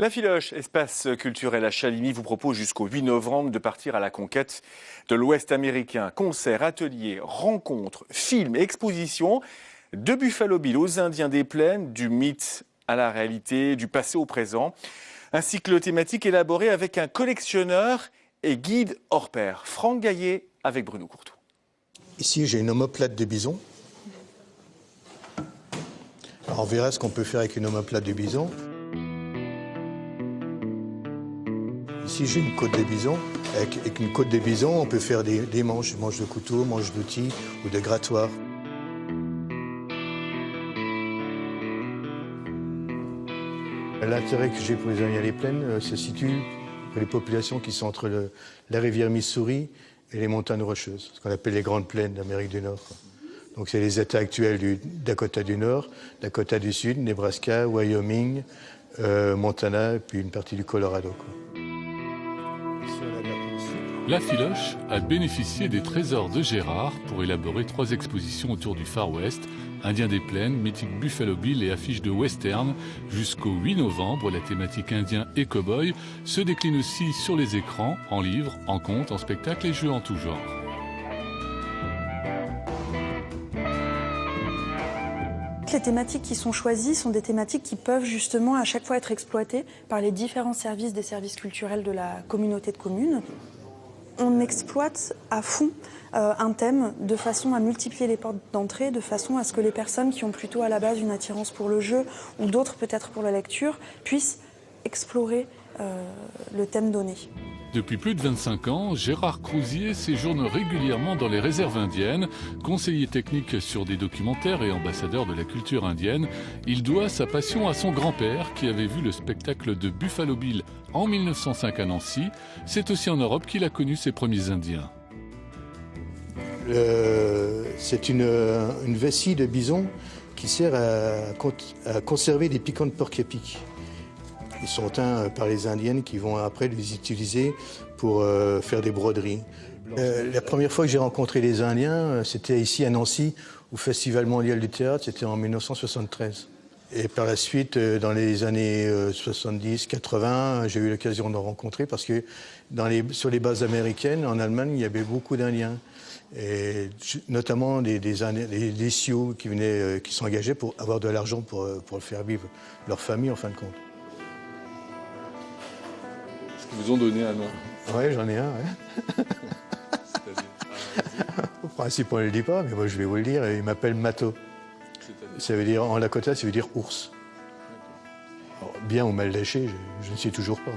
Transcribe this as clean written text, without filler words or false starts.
La Filoche, espace culturel à Chaligny, vous propose jusqu'au 8 novembre de partir à la conquête de l'Ouest américain. Concerts, ateliers, rencontres, films, expositions, de Buffalo Bill aux Indiens des Plaines, du mythe à la réalité, du passé au présent. Un cycle thématique élaboré avec un collectionneur et guide hors pair. Franck Gaillet avec Bruno Courtois. Ici, j'ai une omoplate de bison. Alors, on verra ce qu'on peut faire avec une omoplate de bison. Ici, j'ai une côte de bison. Avec une côte de bison, on peut faire des manches de couteau, manches d'outils ou de grattoirs. L'intérêt que j'ai pour les Indiens des Plaines se situe pour les populations qui sont entre la rivière Missouri et les montagnes rocheuses, ce qu'on appelle les grandes plaines d'Amérique du Nord. Donc c'est les États actuels du Dakota du Nord, Dakota du Sud, Nebraska, Wyoming, Montana et puis une partie du Colorado. La Filoche a bénéficié des trésors de Gérard pour élaborer 3 expositions autour du Far West, Indiens des Plaines, mythique Buffalo Bill et affiches de western. Jusqu'au 8 novembre, la thématique indien et cow-boy se décline aussi sur les écrans, en livres, en contes, en spectacles et jeux en tout genre. Les thématiques qui sont choisies sont des thématiques qui peuvent justement à chaque fois être exploitées par les différents services des services culturels de la communauté de communes. On exploite à fond un thème de façon à multiplier les portes d'entrée, de façon à ce que les personnes qui ont plutôt à la base une attirance pour le jeu ou d'autres peut-être pour la lecture puissent explorer le thème donné. Depuis plus de 25 ans, Gérard Crousier séjourne régulièrement dans les réserves indiennes. Conseiller technique sur des documentaires et ambassadeur de la culture indienne, il doit sa passion à son grand-père qui avait vu le spectacle de Buffalo Bill en 1905 à Nancy. C'est aussi en Europe qu'il a connu ses premiers Indiens. C'est une vessie de bison qui sert à conserver des piquants de porc-épic. Ils sont teints par les Indiennes qui vont après les utiliser pour faire des broderies. La première fois que j'ai rencontré les Indiens, c'était ici à Nancy, au Festival mondial du théâtre, c'était en 1973. Et par la suite, dans les années 70-80, j'ai eu l'occasion d'en rencontrer parce que sur les bases américaines, en Allemagne, il y avait beaucoup d'Indiens. Et notamment des Sioux qui s'engageaient pour avoir de l'argent pour faire vivre leur famille en fin de compte. Ils vous ont donné un nom? Oui, j'en ai un, ouais. Au principe, on ne le dit pas, mais moi je vais vous le dire. Il m'appelle Mato. Ça veut dire, en Lakota, ça veut dire ours. Alors, bien ou mal lâché, je ne sais toujours pas.